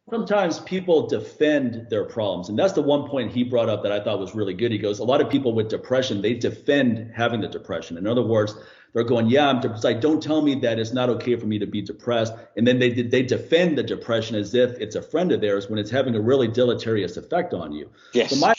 sometimes people defend their problems. And that's the one point he brought up that I thought was really good. He goes, a lot of people with depression, they defend having the depression. In other words, they're going, yeah, I'm depressed. Like, don't tell me that it's not okay for me to be depressed. And then they defend the depression as if it's a friend of theirs when it's having a really deleterious effect on you. Yes. So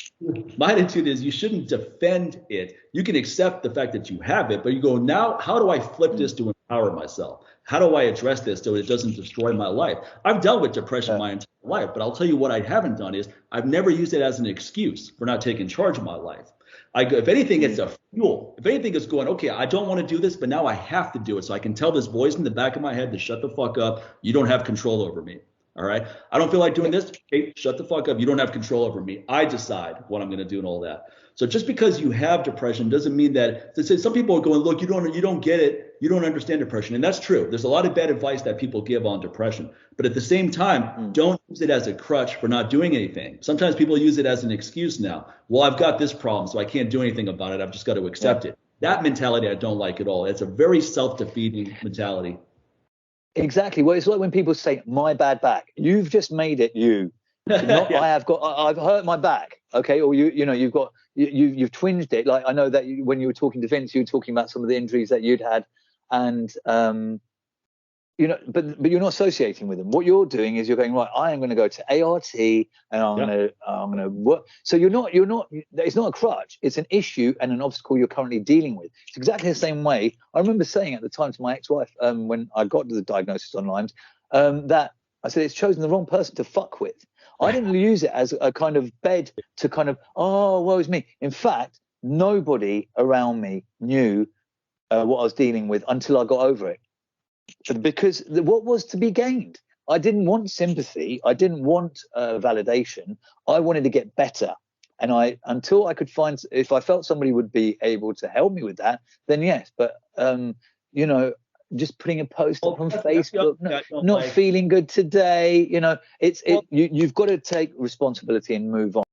my attitude is you shouldn't defend it. You can accept the fact that you have it, but you go, now, how do I flip this to empower myself? How do I address this so it doesn't destroy my life? I've dealt with depression my entire life, but I'll tell you what I haven't done is I've never used it as an excuse for not taking charge of my life. If anything, it's a fuel. If anything, it's going, okay, I don't want to do this, but now I have to do it. So I can tell this voice in the back of my head to shut the fuck up. You don't have control over me. All right. I don't feel like doing this. Hey, shut the fuck up. You don't have control over me. I decide what I'm going to do and all that. So just because you have depression doesn't mean that some people are going, look, you don't get it. You don't understand depression. And that's true. There's a lot of bad advice that people give on depression. But at the same time, don't use it as a crutch for not doing anything. Sometimes people use it as an excuse now. Well, I've got this problem, so I can't do anything about it. I've just got to accept it. That mentality I don't like at all. It's a very self-defeating mentality. Exactly. Well, it's like when people say my bad back. You've just made it you. Not I've hurt my back. Okay. Or you've twinged it. Like I know that when you were talking to Vince, you were talking about some of the injuries that you'd had, and but you're not associating with them. What you're doing is you're going, right, I am going to go to ART and I'm going to work. So you're not, it's not a crutch. It's an issue and an obstacle you're currently dealing with. It's exactly the same way. I remember saying at the time to my ex-wife, when I got to the diagnosis on Lyme's, that I said, it's chosen the wrong person to fuck with. I didn't use it as a kind of bed to kind of, oh, woe is me. In fact, nobody around me knew what I was dealing with until I got over it. Because what was to be gained? I didn't want sympathy. I didn't want validation. I wanted to get better. And until I could find, if I felt somebody would be able to help me with that, then yes. But, just putting a post up on Facebook, not feeling good today, you've got to take responsibility and move on.